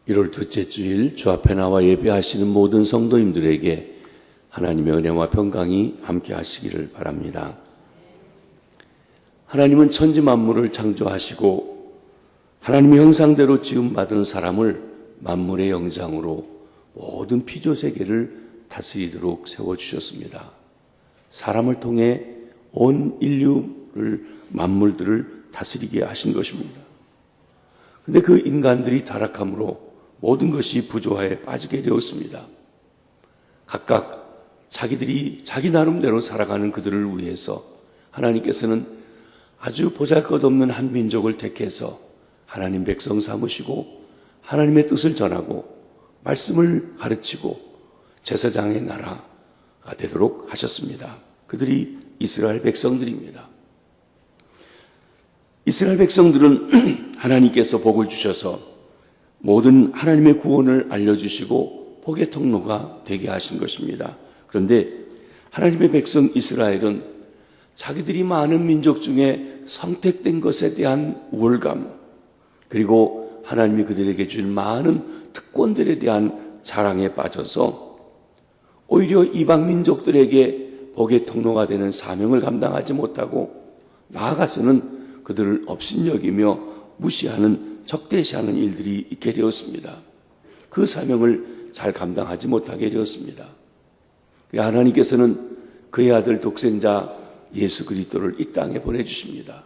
1월 둘째 주일 주 앞에 나와 예배하시는 모든 성도님들에게 하나님의 은혜와 평강이 함께 하시기를 바랍니다. 하나님은 천지 만물을 창조하시고 하나님의 형상대로 지음받은 사람을 만물의 영장으로 모든 피조세계를 다스리도록 세워주셨습니다. 사람을 통해 온 인류를, 만물들을 다스리게 하신 것입니다. 그런데 그 인간들이 타락함으로 모든 것이 부조화에 빠지게 되었습니다. 각각 자기들이 자기 나름대로 살아가는 그들을 위해서 하나님께서는 아주 보잘것없는 한 민족을 택해서 하나님 백성 삼으시고 하나님의 뜻을 전하고 말씀을 가르치고 제사장의 나라가 되도록 하셨습니다. 그들이 이스라엘 백성들입니다. 이스라엘 백성들은 하나님께서 복을 주셔서 모든 하나님의 구원을 알려주시고 복의 통로가 되게 하신 것입니다. 그런데 하나님의 백성 이스라엘은 자기들이 많은 민족 중에 선택된 것에 대한 우월감, 그리고 하나님이 그들에게 준 많은 특권들에 대한 자랑에 빠져서 오히려 이방 민족들에게 복의 통로가 되는 사명을 감당하지 못하고 나아가서는 그들을 업신여기며 무시하는, 적대시하는 일들이 있게 되었습니다. 그 사명을 잘 감당하지 못하게 되었습니다. 하나님께서는 그의 아들 독생자 예수 그리스도를 이 땅에 보내주십니다.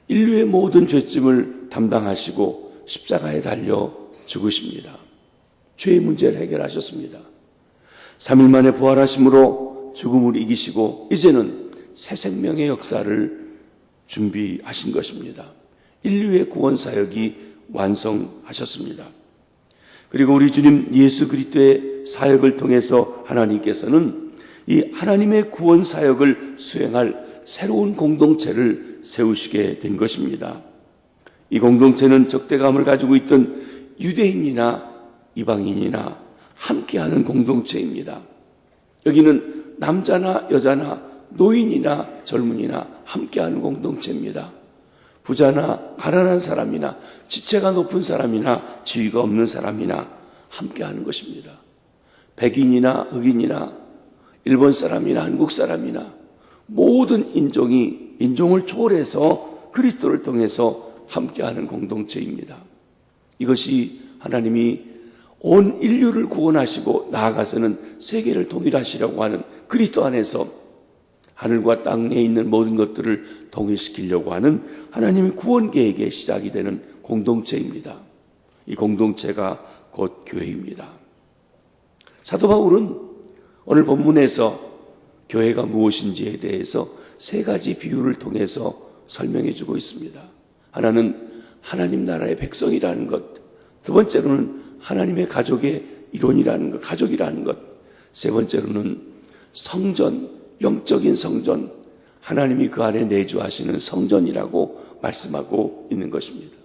인류의 모든 죄짐을 담당하시고 십자가에 달려 죽으십니다. 죄의 문제를 해결하셨습니다. 3일 만에 부활하심으로 죽음을 이기시고 이제는 새 생명의 역사를 준비하신 것입니다. 인류의 구원 사역이 완성하셨습니다. 그리고 우리 주님 예수 그리스도의 사역을 통해서 하나님께서는 이 하나님의 구원 사역을 수행할 새로운 공동체를 세우시게 된 것입니다. 이 공동체는 적대감을 가지고 있던 유대인이나 이방인이나 함께하는 공동체입니다. 여기는 남자나 여자나 노인이나 젊은이나 함께하는 공동체입니다. 부자나 가난한 사람이나 지체가 높은 사람이나 지위가 없는 사람이나 함께하는 것입니다. 백인이나 흑인이나 일본 사람이나 한국 사람이나 모든 인종이 인종을 초월해서 그리스도를 통해서 함께하는 공동체입니다. 이것이 하나님이 온 인류를 구원하시고 나아가서는 세계를 통일하시려고 하는 그리스도 안에서 하늘과 땅에 있는 모든 것들을 통일시키려고 하는 하나님의 구원 계획의 시작이 되는 공동체입니다. 이 공동체가 곧 교회입니다. 사도 바울은 오늘 본문에서 교회가 무엇인지에 대해서 세 가지 비유를 통해서 설명해 주고 있습니다. 하나는 하나님 나라의 백성이라는 것, 두 번째로는 하나님의 가족의 일원이라는 것, 가족이라는 것, 세 번째로는 성전, 영적인 성전, 하나님이 그 안에 내주하시는 성전이라고 말씀하고 있는 것입니다.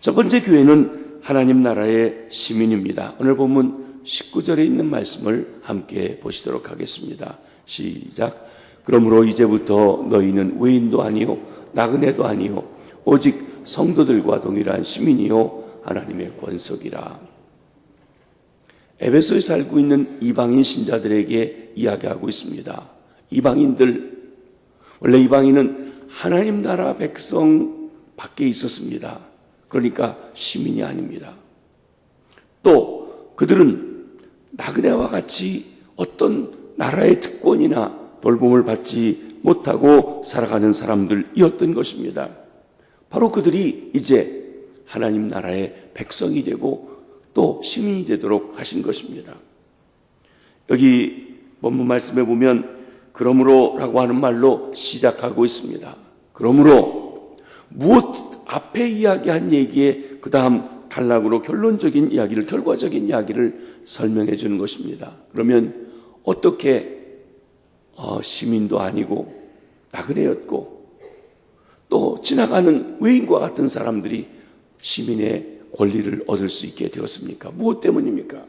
첫 번째 교회는 하나님 나라의 시민입니다. 오늘 본문 19절에 있는 말씀을 함께 보시도록 하겠습니다. 시작. 그러므로 이제부터 너희는 외인도 아니요 나그네도 아니요 오직 성도들과 동일한 시민이요 하나님의 권속이라. 에베소에 살고 있는 이방인 신자들에게 이야기하고 있습니다. 이방인들, 원래 이방인은 하나님 나라 백성 밖에 있었습니다. 그러니까 시민이 아닙니다. 또 그들은 나그네와 같이 어떤 나라의 특권이나 돌봄을 받지 못하고 살아가는 사람들이었던 것입니다. 바로 그들이 이제 하나님 나라의 백성이 되고 또 시민이 되도록 하신 것입니다. 여기 본문 말씀에 보면 그러므로라고 하는 말로 시작하고 있습니다. 그러므로 무엇 앞에 이야기한 얘기에 그 다음 단락으로 결론적인 이야기를, 결과적인 이야기를 설명해 주는 것입니다. 그러면 어떻게 시민도 아니고 나그네였고 또 지나가는 외인과 같은 사람들이 시민의 권리를 얻을 수 있게 되었습니까? 무엇 때문입니까?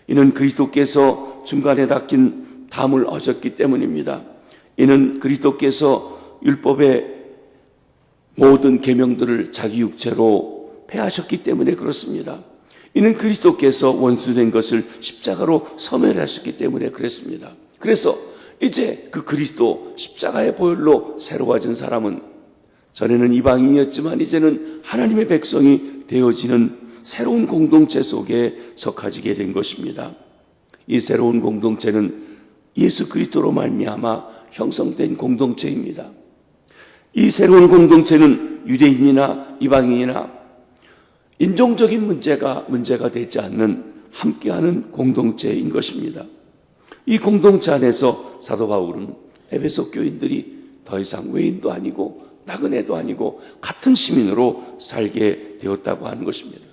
이는 그리스도께서 중간에 닦인 담을 어셨기 때문입니다. 이는 그리스도께서 율법의 모든 계명들을 자기 육체로 패하셨기 때문에 그렇습니다. 이는 그리스도께서 원수된 것을 십자가로 소멸하셨기 때문에 그랬습니다. 그래서 이제 그 그리스도 십자가의 보혈로 새로워진 사람은 전에는 이방인이었지만 이제는 하나님의 백성이 되어지는 새로운 공동체 속에 속하지게 된 것입니다. 이 새로운 공동체는 예수 그리스도로 말미암아 형성된 공동체입니다. 이 새로운 공동체는 유대인이나 이방인이나 인종적인 문제가 되지 않는 함께하는 공동체인 것입니다. 이 공동체 안에서 사도 바울은 에베소 교인들이 더 이상 외인도 아니고 나그네도 아니고 같은 시민으로 살게 되었다고 하는 것입니다.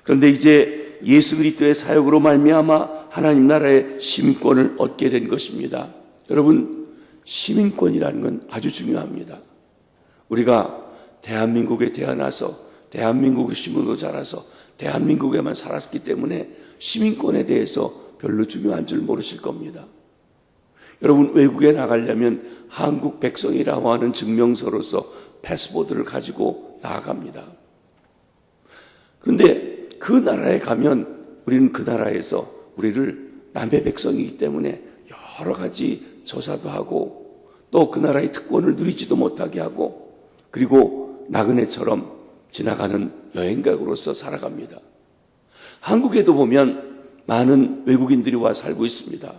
그런데 이제 예수 그리스도의 사역으로 말미암아 하나님 나라의 시민권을 얻게 된 것입니다. 여러분, 시민권이라는 건 아주 중요합니다. 우리가 대한민국에 태어나서 대한민국의 시민으로 자라서 대한민국에만 살았기 때문에 시민권에 대해서 별로 중요한 줄 모르실 겁니다. 여러분, 외국에 나가려면 한국 백성이라고 하는 증명서로서 패스포드를 가지고 나아갑니다. 그런데 그 나라에 가면 우리는 그 나라에서 우리를 남의 백성이기 때문에 여러 가지 조사도 하고 또 그 나라의 특권을 누리지도 못하게 하고 그리고 나그네처럼 지나가는 여행객으로서 살아갑니다. 한국에도 보면 많은 외국인들이 와 살고 있습니다.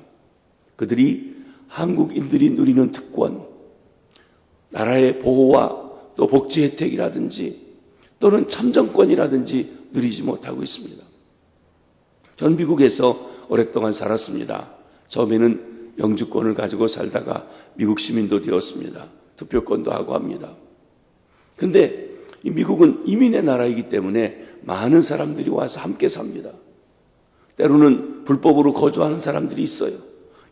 그들이 한국인들이 누리는 특권, 나라의 보호와 또 복지 혜택이라든지 또는 참정권이라든지 누리지 못하고 있습니다. 전 미국에서 오랫동안 살았습니다. 처음에는 영주권을 가지고 살다가 미국 시민도 되었습니다. 투표권도 하고 합니다. 그런데 이 미국은 이민의 나라이기 때문에 많은 사람들이 와서 함께 삽니다. 때로는 불법으로 거주하는 사람들이 있어요.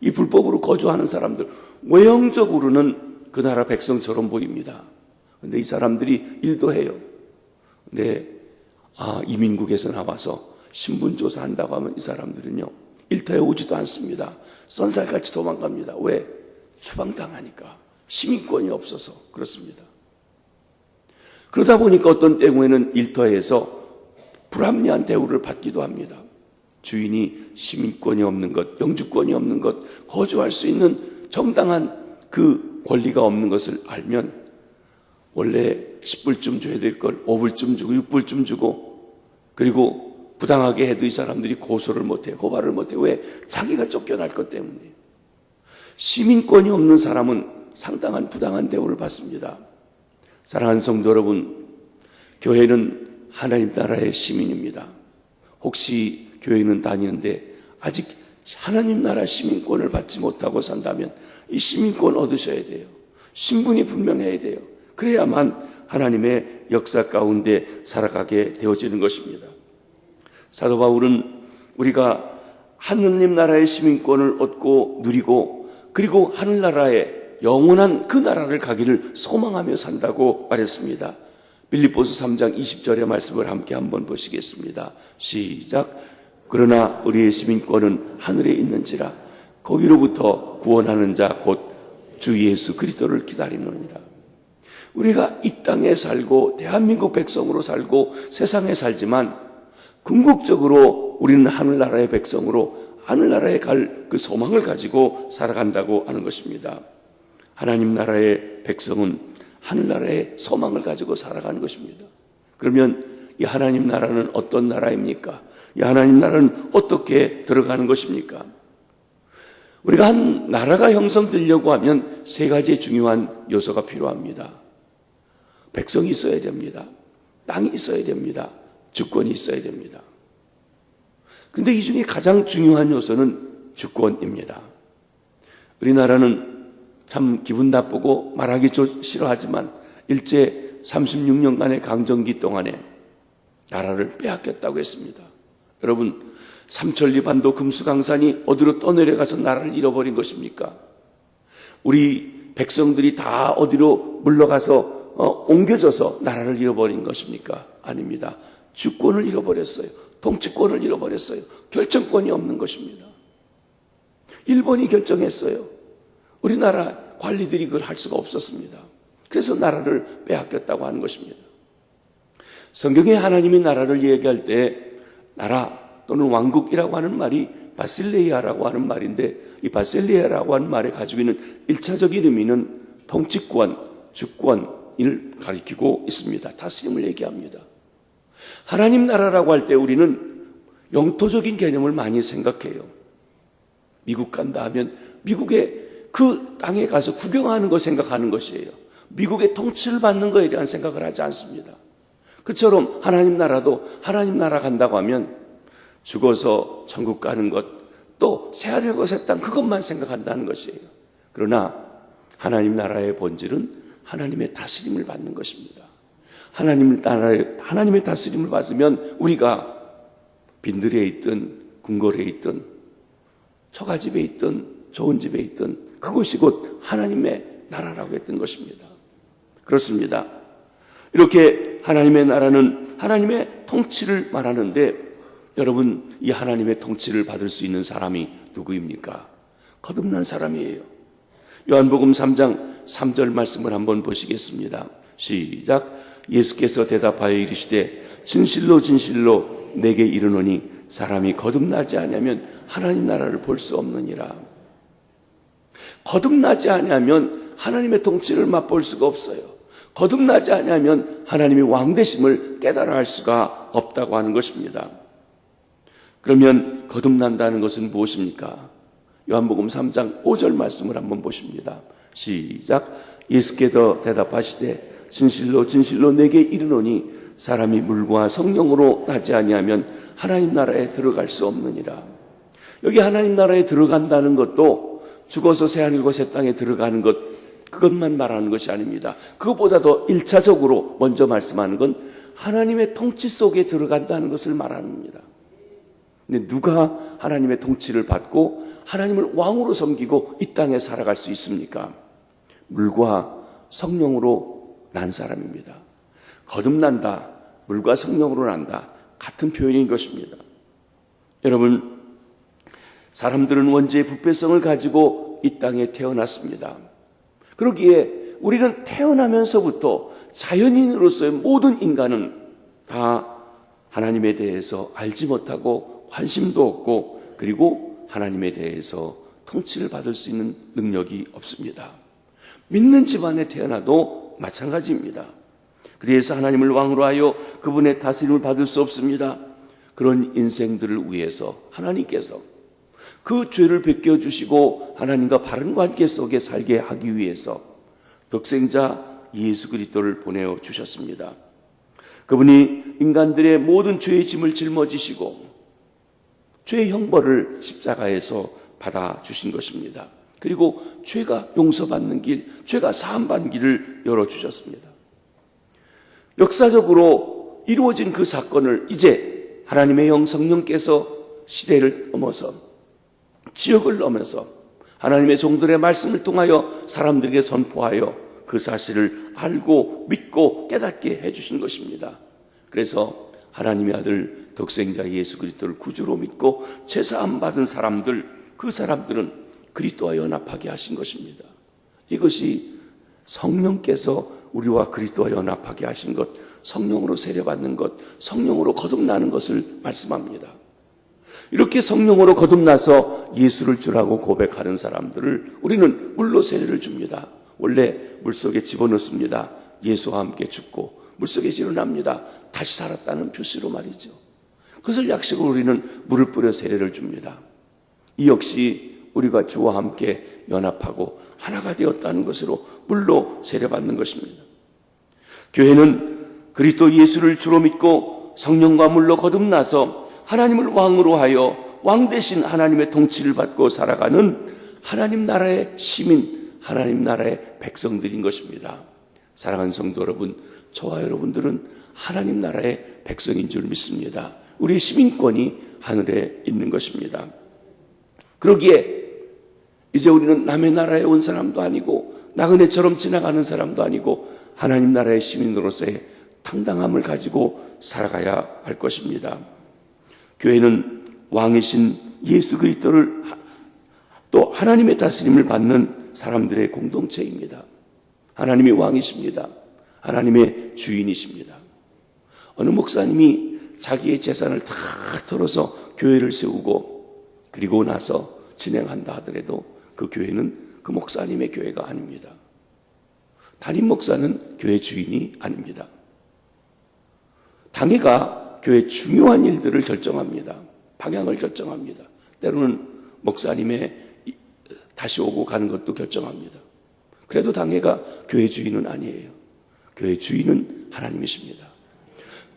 이 불법으로 거주하는 사람들, 외형적으로는 그 나라 백성처럼 보입니다. 그런데 이 사람들이 일도 해요. 근데 이민국에서 나와서 신분조사한다고 하면 이 사람들은요, 일터에 오지도 않습니다. 쏜살같이 도망갑니다. 왜? 추방당하니까. 시민권이 없어서 그렇습니다. 그러다 보니까 어떤 때문에는 일터에서 불합리한 대우를 받기도 합니다. 주인이 시민권이 없는 것, 영주권이 없는 것, 거주할 수 있는 정당한 그 권리가 없는 것을 알면 원래 10불쯤 줘야 될 걸 5불쯤 주고 6불쯤 주고 그리고 부당하게 해도 이 사람들이 고소를 못해요. 고발을 못해요. 왜? 자기가 쫓겨날 것 때문에. 시민권이 없는 사람은 상당한 부당한 대우를 받습니다. 사랑하는 성도 여러분, 교회는 하나님 나라의 시민입니다. 혹시 교회는 다니는데 아직 하나님 나라 시민권을 받지 못하고 산다면 이 시민권 얻으셔야 돼요. 신분이 분명해야 돼요. 그래야만 하나님의 역사 가운데 살아가게 되어지는 것입니다. 사도 바울은 우리가 하느님 나라의 시민권을 얻고 누리고 그리고 하늘나라에 영원한 그 나라를 가기를 소망하며 산다고 말했습니다. 빌립보서 3장 20절의 말씀을 함께 한번 보시겠습니다. 시작. 그러나 우리의 시민권은 하늘에 있는지라 거기로부터 구원하는 자 곧 주 예수 그리스도를 기다리느니라. 우리가 이 땅에 살고 대한민국 백성으로 살고 세상에 살지만 궁극적으로 우리는 하늘나라의 백성으로 하늘나라에 갈 그 소망을 가지고 살아간다고 하는 것입니다. 하나님 나라의 백성은 하늘나라의 소망을 가지고 살아가는 것입니다. 그러면 이 하나님 나라는 어떤 나라입니까? 이 하나님 나라는 어떻게 들어가는 것입니까? 우리가 한 나라가 형성되려고 하면 세 가지의 중요한 요소가 필요합니다. 백성이 있어야 됩니다. 땅이 있어야 됩니다. 주권이 있어야 됩니다. 그런데 이 중에 가장 중요한 요소는 주권입니다. 우리나라는 참 기분 나쁘고 말하기 싫어하지만 일제 36년간의 강점기 동안에 나라를 빼앗겼다고 했습니다. 여러분, 삼천리 반도 금수강산이 어디로 떠내려가서 나라를 잃어버린 것입니까? 우리 백성들이 다 어디로 물러가서 옮겨져서 나라를 잃어버린 것입니까? 아닙니다. 주권을 잃어버렸어요. 통치권을 잃어버렸어요. 결정권이 없는 것입니다. 일본이 결정했어요. 우리나라 관리들이 그걸 할 수가 없었습니다. 그래서 나라를 빼앗겼다고 하는 것입니다. 성경에 하나님의 나라를 얘기할 때 나라 또는 왕국이라고 하는 말이 바실레이아라고 하는 말인데, 이 바실레이아라고 하는 말에 가지고 있는 1차적인 의미는 통치권, 주권을 가리키고 있습니다. 다스림을 얘기합니다. 하나님 나라라고 할 때 우리는 영토적인 개념을 많이 생각해요. 미국 간다 하면 미국의 그 땅에 가서 구경하는 거 생각하는 것이에요. 미국의 통치를 받는 것에 대한 생각을 하지 않습니다. 그처럼 하나님 나라도 하나님 나라 간다고 하면 죽어서 천국 가는 것, 또 새하늘과 새 땅 그것만 생각한다는 것이에요. 그러나 하나님 나라의 본질은 하나님의 다스림을 받는 것입니다. 하나님의 다스림을 받으면 우리가 빈들에 있든 궁궐에 있든 처가집에 있든 좋은 집에 있든 그것이 곧 하나님의 나라라고 했던 것입니다. 그렇습니다. 이렇게 하나님의 나라는 하나님의 통치를 말하는데, 여러분, 이 하나님의 통치를 받을 수 있는 사람이 누구입니까? 거듭난 사람이에요. 요한복음 3장 3절 말씀을 한번 보시겠습니다. 시작. 예수께서 대답하여 이르시되 진실로 진실로 내게 이르노니 사람이 거듭나지 아니하면 하나님 나라를 볼 수 없느니라. 거듭나지 아니하면 하나님의 통치를 맛볼 수가 없어요. 거듭나지 아니하면 하나님의 왕되심을 깨달아 할 수가 없다고 하는 것입니다. 그러면 거듭난다는 것은 무엇입니까? 요한복음 3장 5절 말씀을 한번 보십니다. 시작. 예수께서 대답하시되 진실로 진실로 내게 이르노니 사람이 물과 성령으로 나지 아니하면 하나님 나라에 들어갈 수 없느니라. 여기 하나님 나라에 들어간다는 것도 죽어서 새하늘과 새 땅에 들어가는 것, 그것만 말하는 것이 아닙니다. 그것보다 더 1차적으로 먼저 말씀하는 건 하나님의 통치 속에 들어간다는 것을 말합니다. 근데 누가 하나님의 통치를 받고 하나님을 왕으로 섬기고 이 땅에 살아갈 수 있습니까? 물과 성령으로 난 사람입니다. 거듭난다, 물과 성령으로 난다, 같은 표현인 것입니다. 여러분, 사람들은 원죄의 부패성을 가지고 이 땅에 태어났습니다. 그러기에 우리는 태어나면서부터 자연인으로서의 모든 인간은 다 하나님에 대해서 알지 못하고 관심도 없고, 그리고 하나님에 대해서 통치를 받을 수 있는 능력이 없습니다. 믿는 집안에 태어나도 마찬가지입니다. 그래서 하나님을 왕으로 하여 그분의 다스림을 받을 수 없습니다. 그런 인생들을 위해서 하나님께서 그 죄를 벗겨주시고 하나님과 바른 관계 속에 살게 하기 위해서 독생자 예수 그리스도를 보내주셨습니다. 그분이 인간들의 모든 죄의 짐을 짊어지시고 죄의 형벌을 십자가에서 받아주신 것입니다. 그리고 죄가 용서받는 길, 죄가 사함받는 길을 열어주셨습니다. 역사적으로 이루어진 그 사건을 이제 하나님의 영 성령께서 시대를 넘어서 지역을 넘어서 하나님의 종들의 말씀을 통하여 사람들에게 선포하여 그 사실을 알고 믿고 깨닫게 해주신 것입니다. 그래서 하나님의 아들 독생자 예수 그리스도를 구주로 믿고 죄사함 받은 사람들, 그 사람들은 그리스도와 연합하게 하신 것입니다. 이것이 성령께서 우리와 그리스도와 연합하게 하신 것, 성령으로 세례받는 것, 성령으로 거듭나는 것을 말씀합니다. 이렇게 성령으로 거듭나서 예수를 주라고 고백하는 사람들을 우리는 물로 세례를 줍니다. 원래 물속에 집어넣습니다. 예수와 함께 죽고 물속에 일어납니다. 다시 살았다는 표시로 말이죠. 그것을 약식으로 우리는 물을 뿌려 세례를 줍니다. 이 역시 우리가 주와 함께 연합하고 하나가 되었다는 것으로 물로 세례받는 것입니다. 교회는 그리스도 예수를 주로 믿고 성령과 물로 거듭나서 하나님을 왕으로 하여 왕 대신 하나님의 통치를 받고 살아가는 하나님 나라의 시민, 하나님 나라의 백성들인 것입니다. 사랑하는 성도 여러분, 저와 여러분들은 하나님 나라의 백성인 줄 믿습니다. 우리의 시민권이 하늘에 있는 것입니다. 그러기에 이제 우리는 남의 나라에 온 사람도 아니고 나그네처럼 지나가는 사람도 아니고 하나님 나라의 시민으로서의 당당함을 가지고 살아가야 할 것입니다. 교회는 왕이신 예수 그리스도를 또 하나님의 다스림을 받는 사람들의 공동체입니다. 하나님이 왕이십니다. 하나님의 주인이십니다. 어느 목사님이 자기의 재산을 다 털어서 교회를 세우고 그리고 나서 진행한다 하더라도 그 교회는 그 목사님의 교회가 아닙니다. 담임 목사는 교회 주인이 아닙니다. 당회가 교회 중요한 일들을 결정합니다. 방향을 결정합니다. 때로는 목사님의 다시 오고 가는 것도 결정합니다. 그래도 당회가 교회 주인은 아니에요. 교회 주인은 하나님이십니다.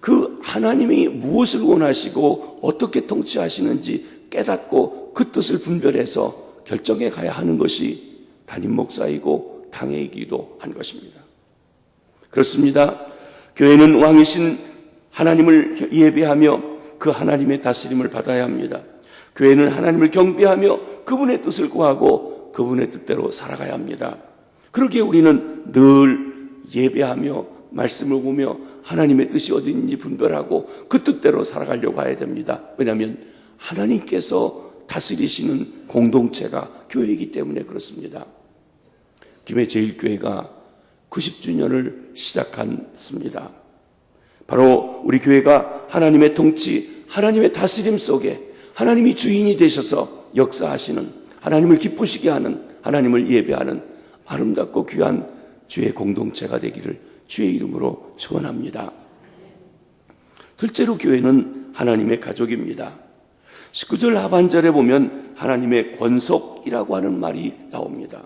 그 하나님이 무엇을 원하시고 어떻게 통치하시는지 깨닫고 그 뜻을 분별해서 결정해 가야 하는 것이 담임 목사이고 당회이기도 한 것입니다. 그렇습니다. 교회는 왕이신 하나님을 예배하며 그 하나님의 다스림을 받아야 합니다. 교회는 하나님을 경배하며 그분의 뜻을 구하고 그분의 뜻대로 살아가야 합니다. 그러기에 우리는 늘 예배하며 말씀을 보며 하나님의 뜻이 어디 있는지 분별하고 그 뜻대로 살아가려고 해야 됩니다. 왜냐하면 하나님께서 다스리시는 공동체가 교회이기 때문에 그렇습니다. 김해 제1교회가 90주년을 시작했습니다. 바로 우리 교회가 하나님의 통치, 하나님의 다스림 속에 하나님이 주인이 되셔서 역사하시는, 하나님을 기쁘시게 하는, 하나님을 예배하는 아름답고 귀한 주의 공동체가 되기를 주의 이름으로 축원합니다. 둘째로 교회는 하나님의 가족입니다. 19절 하반절에 보면 하나님의 권속이라고 하는 말이 나옵니다.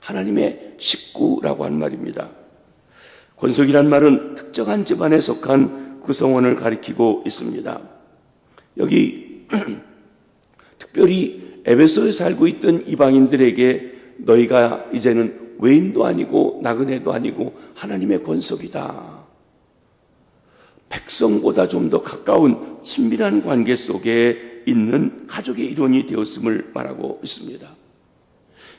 하나님의 식구라고 하는 말입니다. 권속이란 말은 특정한 집안에 속한 구성원을 가리키고 있습니다. 여기 특별히 에베소에 살고 있던 이방인들에게 너희가 이제는 외인도 아니고 나그네도 아니고 하나님의 권속이다. 백성보다 좀 더 가까운 친밀한 관계 속에 있는 가족의 일원이 되었음을 말하고 있습니다.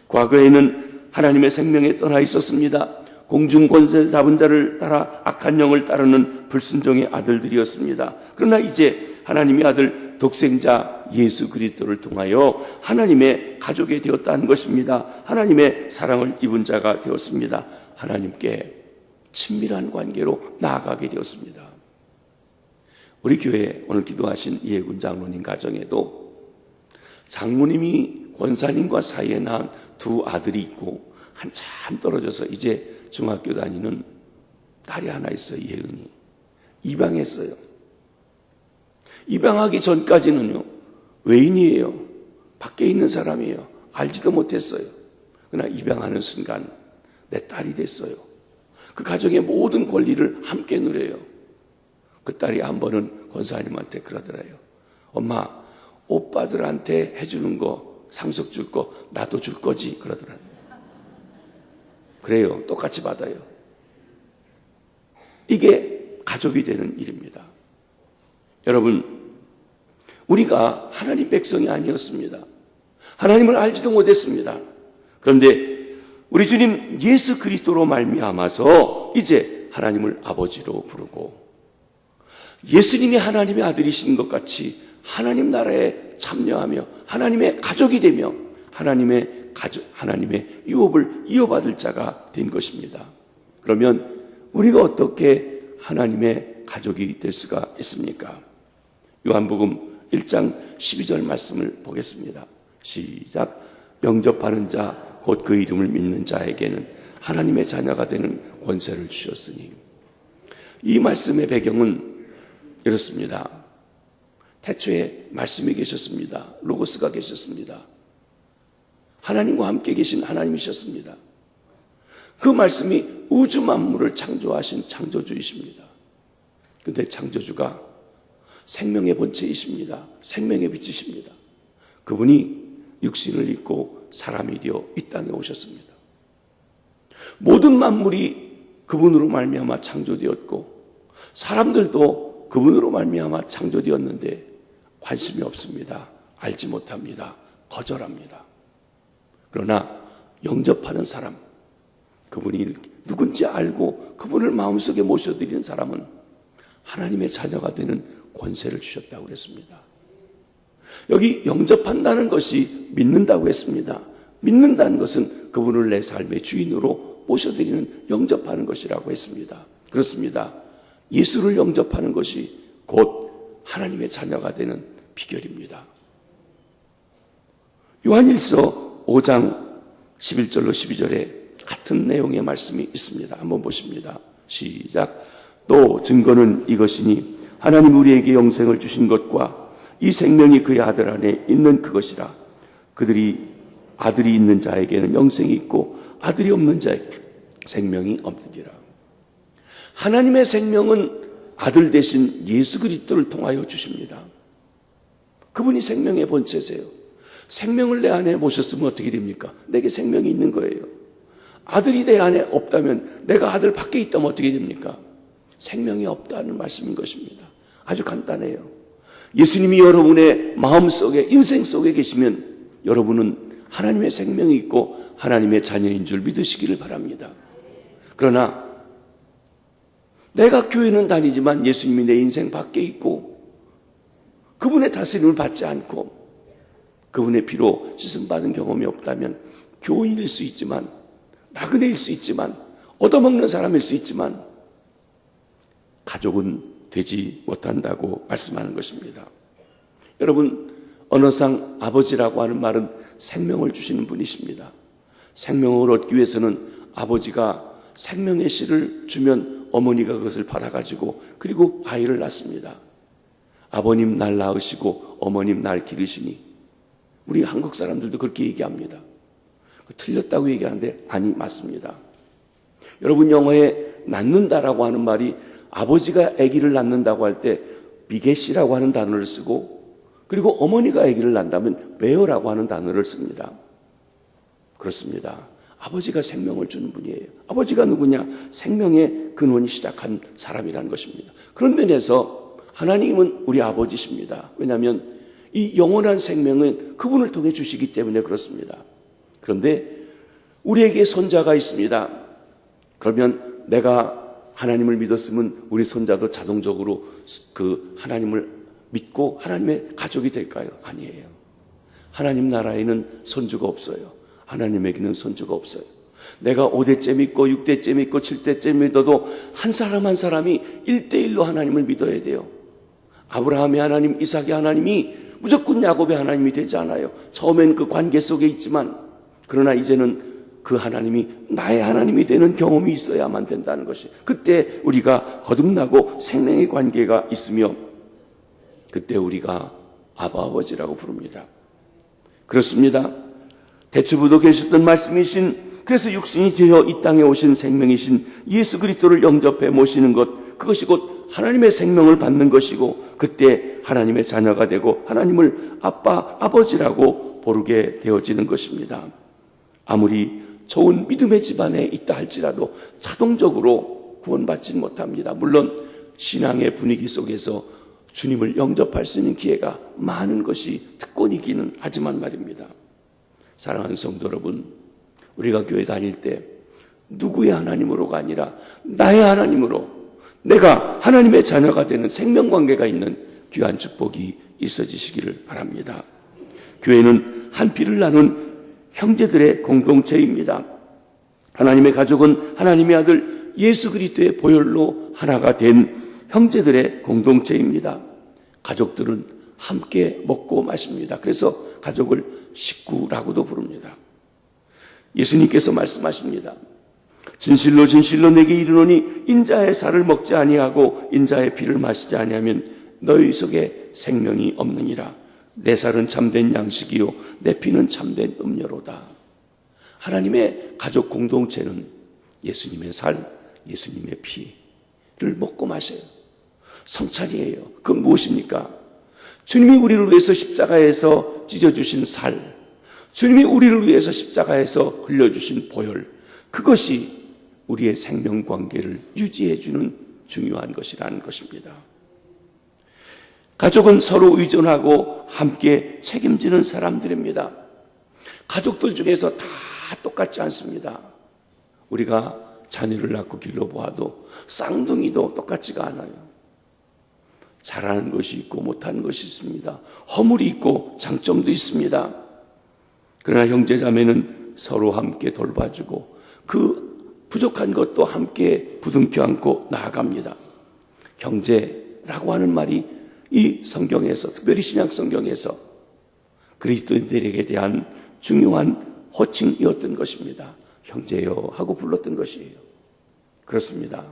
과거에는 하나님의 생명에 떠나 있었습니다. 공중 권세 잡은 자를 따라 악한 영을 따르는 불순종의 아들들이었습니다. 그러나 이제 하나님의 아들 독생자 예수 그리스도를 통하여 하나님의 가족이 되었다는 것입니다. 하나님의 사랑을 입은 자가 되었습니다. 하나님께 친밀한 관계로 나아가게 되었습니다. 우리 교회 오늘 기도하신 이해군 장로님 가정에도 장로님이 권사님과 사이에 낳은 두 아들이 있고 한참 떨어져서 이제 중학교 다니는 딸이 하나 있어요. 예은이. 입양했어요. 입양하기 전까지는요, 외인이에요. 밖에 있는 사람이에요. 알지도 못했어요. 그러나 입양하는 순간 내 딸이 됐어요. 그 가정의 모든 권리를 함께 누려요. 그 딸이 한 번은 권사님한테 그러더래요. 엄마, 오빠들한테 해주는 거, 상속 줄 거, 나도 줄 거지. 그러더래요. 그래요. 똑같이 받아요. 이게 가족이 되는 일입니다. 여러분, 우리가 하나님 백성이 아니었습니다. 하나님을 알지도 못했습니다. 그런데 우리 주님 예수 그리스도로 말미암아서 이제 하나님을 아버지로 부르고 예수님이 하나님의 아들이신 것 같이 하나님 나라에 참여하며 하나님의 가족이 되며 하나님의 유업을 이어받을 자가 된 것입니다. 그러면 우리가 어떻게 하나님의 가족이 될 수가 있습니까? 요한복음 1장 12절 말씀을 보겠습니다. 시작. 영접하는 자 곧 그 이름을 믿는 자에게는 하나님의 자녀가 되는 권세를 주셨으니. 이 말씀의 배경은 이렇습니다. 태초에 말씀이 계셨습니다. 로고스가 계셨습니다. 하나님과 함께 계신 하나님이셨습니다. 그 말씀이 우주 만물을 창조하신 창조주이십니다. 그런데 창조주가 생명의 본체이십니다. 생명의 빛이십니다. 그분이 육신을 입고 사람이 되어 이 땅에 오셨습니다. 모든 만물이 그분으로 말미암아 창조되었고 사람들도 그분으로 말미암아 창조되었는데 관심이 없습니다. 알지 못합니다. 거절합니다. 그러나 영접하는 사람, 그분이 누군지 알고 그분을 마음속에 모셔드리는 사람은 하나님의 자녀가 되는 권세를 주셨다고 그랬습니다. 여기 영접한다는 것이 믿는다고 했습니다. 믿는다는 것은 그분을 내 삶의 주인으로 모셔드리는 영접하는 것이라고 했습니다. 그렇습니다. 예수를 영접하는 것이 곧 하나님의 자녀가 되는 비결입니다. 요한일서 5장 11절로 12절에 같은 내용의 말씀이 있습니다. 한번 보십니다. 시작. 또 증거는 이것이니 하나님 우리에게 영생을 주신 것과 이 생명이 그의 아들 안에 있는 그것이라. 그들이 아들이 있는 자에게는 영생이 있고 아들이 없는 자에게 생명이 없느니라. 하나님의 생명은 아들 대신 예수 그리스도를 통하여 주십니다. 그분이 생명의 본체세요. 생명을 내 안에 모셨으면 어떻게 됩니까? 내게 생명이 있는 거예요. 아들이 내 안에 없다면, 내가 아들 밖에 있다면 어떻게 됩니까? 생명이 없다는 말씀인 것입니다. 아주 간단해요. 예수님이 여러분의 마음속에, 인생 속에 계시면 여러분은 하나님의 생명이 있고 하나님의 자녀인 줄 믿으시기를 바랍니다. 그러나 내가 교회는 다니지만 예수님이 내 인생 밖에 있고 그분의 다스림을 받지 않고 그분의 피로 씻음받은 경험이 없다면 교인일 수 있지만, 나그네일 수 있지만, 얻어먹는 사람일 수 있지만 가족은 되지 못한다고 말씀하는 것입니다. 여러분, 언어상 아버지라고 하는 말은 생명을 주시는 분이십니다. 생명을 얻기 위해서는 아버지가 생명의 씨를 주면 어머니가 그것을 받아가지고 그리고 아이를 낳습니다. 아버님 날 낳으시고 어머님 날 기르시니, 우리 한국 사람들도 그렇게 얘기합니다. 틀렸다고 얘기하는데 아니, 맞습니다. 여러분, 영어에 낳는다라고 하는 말이 아버지가 아기를 낳는다고 할 때 비게시라고 하는 단어를 쓰고, 그리고 어머니가 아기를 낳는다면 베어라고 하는 단어를 씁니다. 그렇습니다. 아버지가 생명을 주는 분이에요. 아버지가 누구냐? 생명의 근원이 시작한 사람이라는 것입니다. 그런 면에서 하나님은 우리 아버지십니다. 왜냐하면 이 영원한 생명은 그분을 통해 주시기 때문에 그렇습니다. 그런데 우리에게 손자가 있습니다. 그러면 내가 하나님을 믿었으면 우리 손자도 자동적으로 그 하나님을 믿고 하나님의 가족이 될까요? 아니에요. 하나님 나라에는 손주가 없어요. 하나님에게는 손주가 없어요. 내가 5대째 믿고 6대째 믿고 7대째 믿어도 한 사람 한 사람이 1대1로 하나님을 믿어야 돼요. 아브라함의 하나님, 이삭의 하나님이 무조건 야곱의 하나님이 되지 않아요. 처음엔 그 관계 속에 있지만, 그러나 이제는 그 하나님이 나의 하나님이 되는 경험이 있어야만 된다는 것이, 그때 우리가 거듭나고 생명의 관계가 있으며 그때 우리가 아버지라고 부릅니다. 그렇습니다. 대초부터 계셨던 말씀이신, 그래서 육신이 되어 이 땅에 오신 생명이신 예수 그리스도를 영접해 모시는 것, 그것이 곧 하나님의 생명을 받는 것이고, 그때 하나님의 자녀가 되고 하나님을 아빠, 아버지라고 부르게 되어지는 것입니다. 아무리 좋은 믿음의 집안에 있다 할지라도 자동적으로 구원받지는 못합니다. 물론 신앙의 분위기 속에서 주님을 영접할 수 있는 기회가 많은 것이 특권이기는 하지만 말입니다. 사랑하는 성도 여러분, 우리가 교회 다닐 때 누구의 하나님으로가 아니라 나의 하나님으로, 내가 하나님의 자녀가 되는 생명관계가 있는 귀한 축복이 있어지시기를 바랍니다. 교회는 한 피를 나눈 형제들의 공동체입니다. 하나님의 가족은 하나님의 아들 예수 그리스도의 보혈로 하나가 된 형제들의 공동체입니다. 가족들은 함께 먹고 마십니다. 그래서 가족을 식구라고도 부릅니다. 예수님께서 말씀하십니다. 진실로 진실로 내게 이르노니 인자의 살을 먹지 아니하고 인자의 피를 마시지 아니하면 너희 속에 생명이 없느니라. 내 살은 참된 양식이요 내 피는 참된 음료로다. 하나님의 가족 공동체는 예수님의 살, 예수님의 피를 먹고 마셔요. 성찬이에요. 그건 무엇입니까? 주님이 우리를 위해서 십자가에서 찢어주신 살, 주님이 우리를 위해서 십자가에서 흘려주신 보혈, 그것이 우리의 생명관계를 유지해주는 중요한 것이라는 것입니다. 가족은 서로 의존하고 함께 책임지는 사람들입니다. 가족들 중에서 다 똑같지 않습니다. 우리가 자녀를 낳고 길러보아도 쌍둥이도 똑같지가 않아요. 잘하는 것이 있고 못하는 것이 있습니다. 허물이 있고 장점도 있습니다. 그러나 형제자매는 서로 함께 돌봐주고 그 부족한 것도 함께 부둥켜 안고 나아갑니다. 형제라고 하는 말이 이 성경에서, 특별히 신약 성경에서 그리스도인들에게 대한 중요한 호칭이었던 것입니다. 형제여 하고 불렀던 것이에요. 그렇습니다.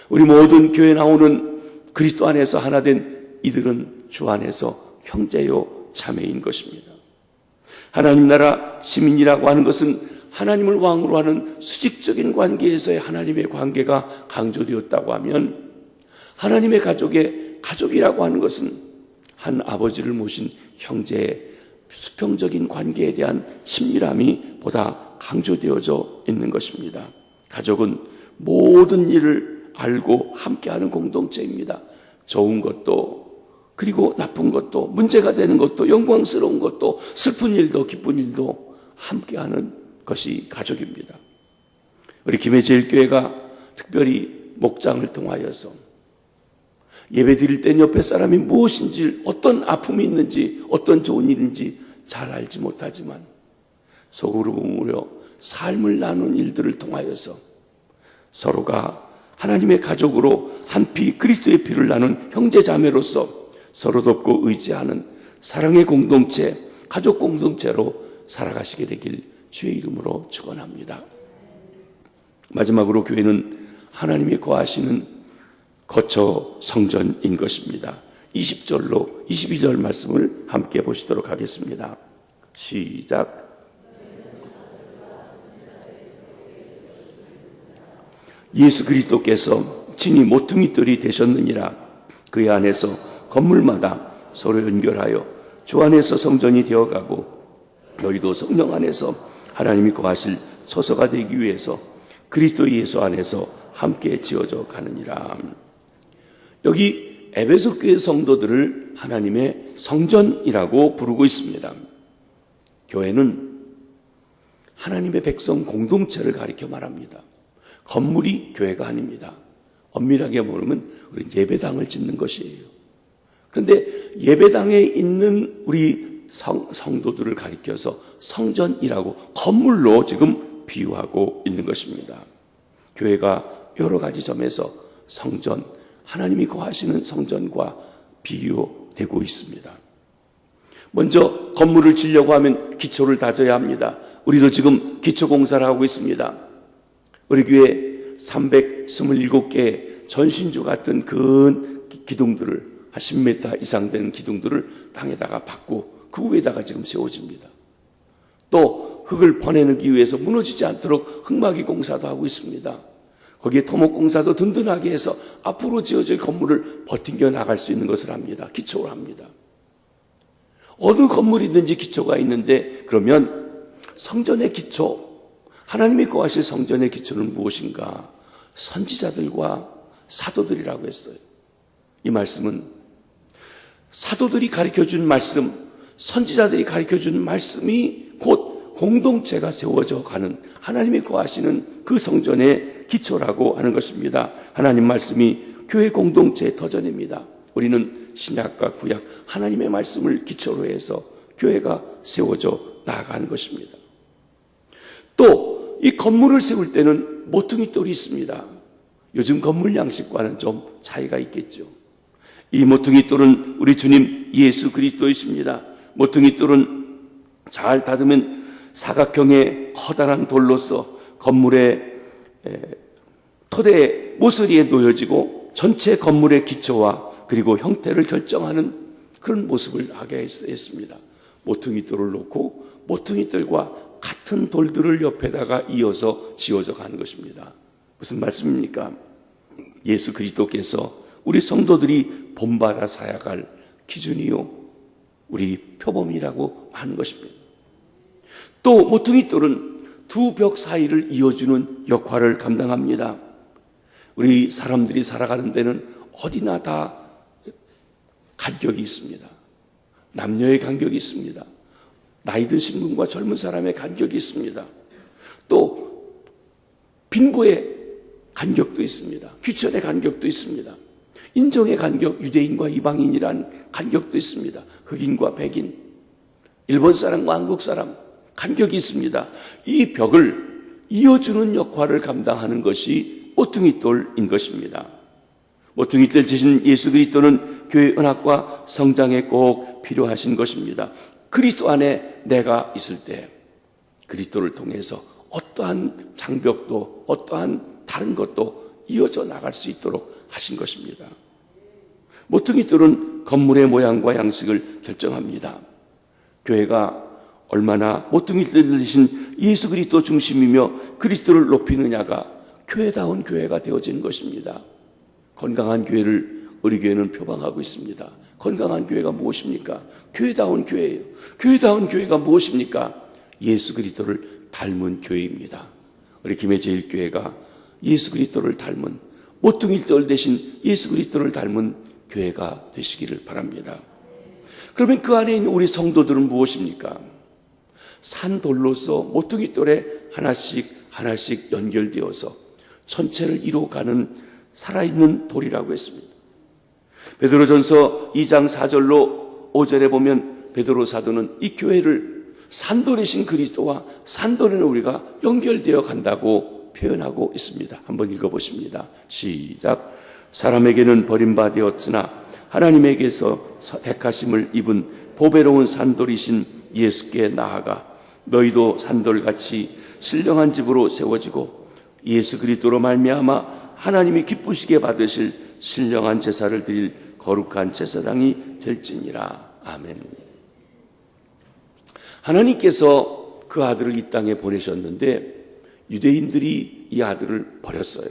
우리 모든 교회 나오는 그리스도 안에서 하나 된 이들은 주 안에서 형제요 자매인 것입니다. 하나님 나라 시민이라고 하는 것은 하나님을 왕으로 하는 수직적인 관계에서의 하나님의 관계가 강조되었다고 하면, 하나님의 가족이라고 하는 것은 한 아버지를 모신 형제의 수평적인 관계에 대한 친밀함이 보다 강조되어져 있는 것입니다. 가족은 모든 일을 알고 함께하는 공동체입니다. 좋은 것도, 그리고 나쁜 것도, 문제가 되는 것도, 영광스러운 것도, 슬픈 일도 기쁜 일도 함께하는 것이 가족입니다. 우리 김해제일교회가 특별히 목장을 통하여서 예배 드릴 땐 옆에 사람이 무엇인지, 어떤 아픔이 있는지, 어떤 좋은 일인지 잘 알지 못하지만 속으로 우려 삶을 나눈 일들을 통하여서 서로가 하나님의 가족으로 한 피, 그리스도의 피를 나눈 형제 자매로서 서로 돕고 의지하는 사랑의 공동체, 가족 공동체로 살아가시게 되길 주의 이름으로 축원합니다. 마지막으로 교회는 하나님이 거하시는 거처 성전인 것입니다. 20절로 22절 말씀을 함께 보시도록 하겠습니다. 시작. 예수 그리스도께서 친히 모퉁이 뜰이 되셨느니라. 그의 안에서 건물마다 서로 연결하여 주 안에서 성전이 되어가고, 너희도 성령 안에서 하나님이 거하실 처소가 되기 위해서 그리스도 예수 안에서 함께 지어져 가느니라. 여기 에베소 교회 성도들을 하나님의 성전이라고 부르고 있습니다. 교회는 하나님의 백성 공동체를 가리켜 말합니다. 건물이 교회가 아닙니다. 엄밀하게 보면 우리 예배당을 짓는 것이에요. 그런데 예배당에 있는 우리 성도들을 가리켜서 성전이라고 건물로 지금 비유하고 있는 것입니다. 교회가 여러 가지 점에서 성전, 하나님이 거하시는 성전과 비교되고 있습니다. 먼저 건물을 지으려고 하면 기초를 다져야 합니다. 우리도 지금 기초공사를 하고 있습니다. 우리 교회 327개의 전신주 같은 큰 기둥들을, 한 10m 이상 되는 기둥들을 땅에다가 박고 그 위에다가 지금 세워집니다. 또 흙을 퍼내기 위해서 무너지지 않도록 흙막이 공사도 하고 있습니다. 거기에 토목 공사도 든든하게 해서 앞으로 지어질 건물을 버티겨 나갈 수 있는 것을 합니다. 기초를 합니다. 어느 건물이든지 기초가 있는데, 그러면 성전의 기초, 하나님이 거하실 성전의 기초는 무엇인가? 선지자들과 사도들이라고 했어요. 이 말씀은 사도들이 가르쳐준 말씀, 선지자들이 가르쳐준 말씀이 곧 공동체가 세워져 가는, 하나님이 거하시는 그 성전의 기초라고 하는 것입니다. 하나님 말씀이 교회 공동체의 터전입니다. 우리는 신약과 구약 하나님의 말씀을 기초로 해서 교회가 세워져 나아가는 것입니다. 또 이 건물을 세울 때는 모퉁이 돌이 있습니다. 요즘 건물 양식과는 좀 차이가 있겠죠. 이 모퉁이 돌은 우리 주님 예수 그리스도이십니다. 모퉁이 돌은 잘 다듬은 사각형의 커다란 돌로서 건물의 토대 모서리에 놓여지고 전체 건물의 기초와 그리고 형태를 결정하는 그런 모습을 하게 했습니다. 모퉁이 돌을 놓고 모퉁이 돌과 같은 돌들을 옆에다가 이어서 지어져 가는 것입니다. 무슨 말씀입니까? 예수 그리스도께서 우리 성도들이 본받아 사야갈 기준이요, 우리 표범이라고 하는 것입니다. 또 모퉁이 돌은 두 벽 사이를 이어주는 역할을 감당합니다. 우리 사람들이 살아가는 데는 어디나 다 간격이 있습니다. 남녀의 간격이 있습니다. 나이 드신 분과 젊은 사람의 간격이 있습니다. 또 빈부의 간격도 있습니다. 귀천의 간격도 있습니다. 인종의 간격, 유대인과 이방인이라는 간격도 있습니다. 흑인과 백인, 일본 사람과 한국 사람 간격이 있습니다. 이 벽을 이어주는 역할을 감당하는 것이 모퉁이 돌인 것입니다. 모퉁이 뜰 대신 예수 그리스도는 교회의 은학과 성장에 꼭 필요하신 것입니다. 그리스도 안에 내가 있을 때 그리스도를 통해서 어떠한 장벽도 어떠한 다른 것도 이어져 나갈 수 있도록 하신 것입니다. 모퉁이 뜰은 건물의 모양과 양식을 결정합니다. 교회가 얼마나 모퉁이 뜰 대신 예수 그리스도 중심이며 그리스도를 높이느냐가 교회다운 교회가 되어진 것입니다. 건강한 교회를 우리 교회는 표방하고 있습니다. 건강한 교회가 무엇입니까? 교회다운 교회예요. 교회다운 교회가 무엇입니까? 예수 그리스도를 닮은 교회입니다. 우리 김해제일교회가 예수 그리스도를 닮은 모퉁이 뜰 대신 예수 그리스도를 닮은 교회가 되시기를 바랍니다. 그러면 그 안에 있는 우리 성도들은 무엇입니까? 산돌로서 모퉁이 뜰에 하나씩 연결되어서 전체를 이루어가는 살아있는 돌이라고 했습니다. 베드로전서 2장 4절로 5절에 보면 베드로 사도는 이 교회를 산돌이신 그리스도와 산돌에는 우리가 연결되어 간다고 표현하고 있습니다. 한번 읽어보십니다. 시작. 사람에게는 버림받았으나 하나님에게서 택하심을 입은 보배로운 산돌이신 예수께 나아가 너희도 산돌같이 신령한 집으로 세워지고 예수 그리스도로 말미암아 하나님이 기쁘시게 받으실 신령한 제사를 드릴 거룩한 제사장이 될지니라. 아멘. 하나님께서 그 아들을 이 땅에 보내셨는데 유대인들이 이 아들을 버렸어요.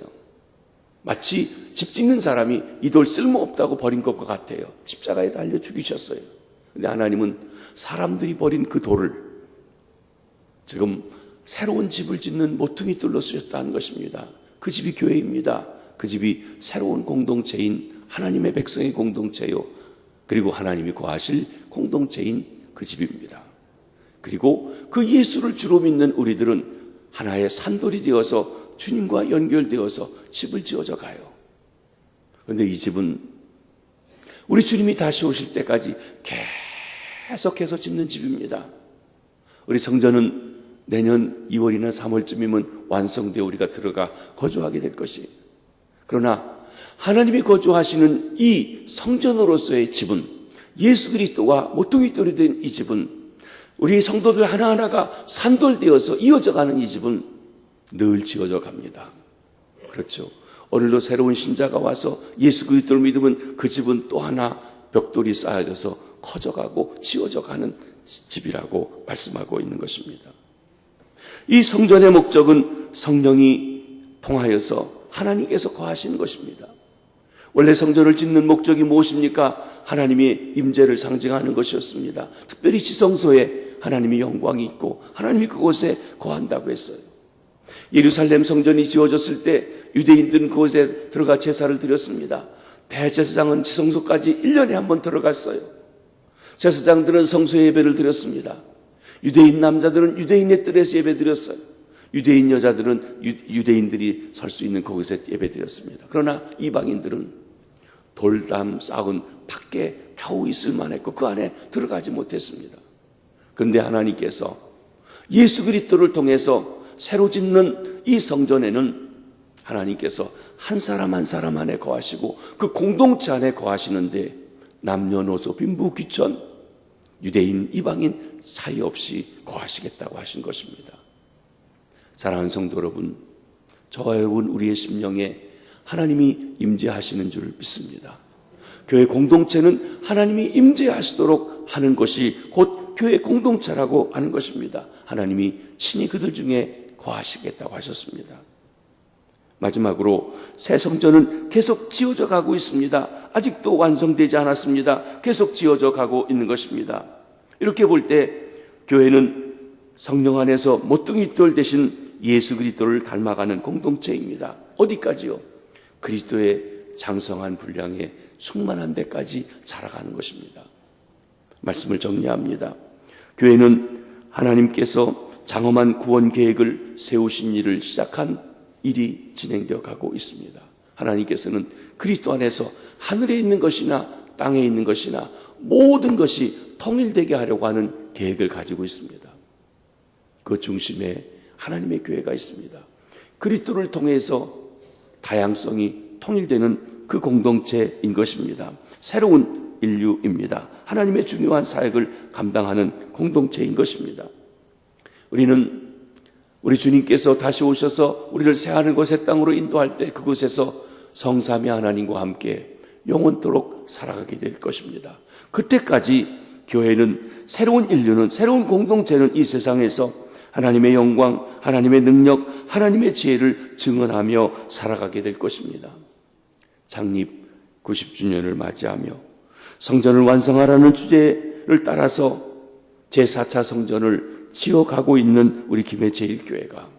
마치 집 짓는 사람이 이 돌 쓸모없다고 버린 것과 같아요. 십자가에 달려 죽이셨어요. 근데 하나님은 사람들이 버린 그 돌을 지금 새로운 집을 짓는 모퉁이 뜰로 쓰셨다는 것입니다. 그 집이 교회입니다. 그 집이 새로운 공동체인 하나님의 백성의 공동체요. 그리고 하나님이 거하실 공동체인 그 집입니다. 그리고 그 예수를 주로 믿는 우리들은 하나의 산돌이 되어서 주님과 연결되어서 집을 지어져 가요. 그런데 이 집은 우리 주님이 다시 오실 때까지 계속해서 짓는 집입니다. 우리 성전은 내년 2월이나 3월쯤이면 완성되어 우리가 들어가 거주하게 될 것이에요. 그러나 하나님이 거주하시는 이 성전으로서의 집은 예수 그리스도와 모퉁이 돌이 된 이 집은 우리 성도들 하나하나가 산돌되어서 이어져가는 이 집은 늘 지어져 갑니다. 그렇죠. 오늘도 새로운 신자가 와서 예수 그리스도를 믿으면 그 집은 또 하나 벽돌이 쌓여져서 커져가고 지어져가는 집이라고 말씀하고 있는 것입니다. 이 성전의 목적은 성령이 통하여서 하나님께서 거하시는 것입니다. 원래 성전을 짓는 목적이 무엇입니까? 하나님의 임재를 상징하는 것이었습니다. 특별히 지성소에 하나님의 영광이 있고 하나님이 그곳에 거한다고 했어요. 예루살렘 성전이 지어졌을 때 유대인들은 그곳에 들어가 제사를 드렸습니다. 대제사장은 지성소까지 1년에 한 번 들어갔어요. 제사장들은 성소 예배를 드렸습니다. 유대인 남자들은 유대인의 뜰에서 예배 드렸어요. 유대인 여자들은 유대인들이 설 수 있는 거기서 예배 드렸습니다. 그러나 이방인들은 돌담 쌓은 밖에 겨우 있을만 했고 그 안에 들어가지 못했습니다. 그런데 하나님께서 예수 그리스도를 통해서 새로 짓는 이 성전에는 하나님께서 한 사람 한 사람 안에 거하시고 그 공동체 안에 거하시는데 남녀노소 빈부 귀천 유대인 이방인 차이 없이 거하시겠다고 하신 것입니다. 사랑하는 성도 여러분, 저와 여러분 우리의 심령에 하나님이 임재하시는 줄 믿습니다. 교회 공동체는 하나님이 임재하시도록 하는 것이 곧 교회 공동체라고 하는 것입니다. 하나님이 친히 그들 중에 거하시겠다고 하셨습니다. 마지막으로 새 성전은 계속 지어져 가고 있습니다. 아직도 완성되지 않았습니다. 계속 지어져 가고 있는 것입니다. 이렇게 볼 때 교회는 성령 안에서 모퉁이 돌 대신 예수 그리스도를 닮아가는 공동체입니다. 어디까지요? 그리스도의 장성한 분량에 충만한 데까지 자라가는 것입니다. 말씀을 정리합니다. 교회는 하나님께서 장엄한 구원 계획을 세우신 일을 시작한 일이 진행되어 가고 있습니다. 하나님께서는 그리스도 안에서 하늘에 있는 것이나 땅에 있는 것이나 모든 것이 통일되게 하려고 하는 계획을 가지고 있습니다. 그 중심에 하나님의 교회가 있습니다. 그리스도를 통해서 다양성이 통일되는 그 공동체인 것입니다. 새로운 인류입니다. 하나님의 중요한 사역을 감당하는 공동체인 것입니다. 우리는 우리 주님께서 다시 오셔서 우리를 새하늘 곳의 땅으로 인도할 때 그곳에서 성삼위 하나님과 함께 영원토록 살아가게 될 것입니다. 그때까지 교회는, 새로운 인류는, 새로운 공동체는 이 세상에서 하나님의 영광, 하나님의 능력, 하나님의 지혜를 증언하며 살아가게 될 것입니다. 창립 90주년을 맞이하며 성전을 완성하라는 주제를 따라서 제4차 성전을 지어가고 있는 우리 김해제일교회가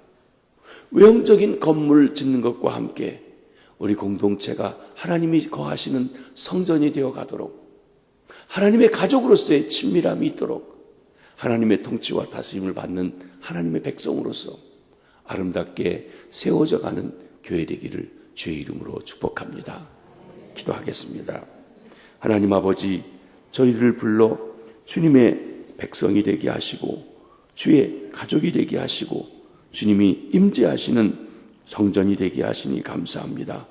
외형적인 건물 짓는 것과 함께 우리 공동체가 하나님이 거하시는 성전이 되어 가도록, 하나님의 가족으로서의 친밀함이 있도록, 하나님의 통치와 다스림을 받는 하나님의 백성으로서 아름답게 세워져 가는 교회 되기를 주의 이름으로 축복합니다. 기도하겠습니다. 하나님 아버지, 저희들을 불러 주님의 백성이 되게 하시고 주의 가족이 되게 하시고 주님이 임재하시는 성전이 되게 하시니 감사합니다.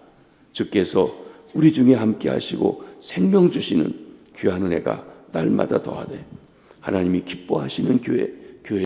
주께서 우리 중에 함께 하시고 생명 주시는 귀한 은혜가 날마다 더하되 하나님이 기뻐하시는 교회,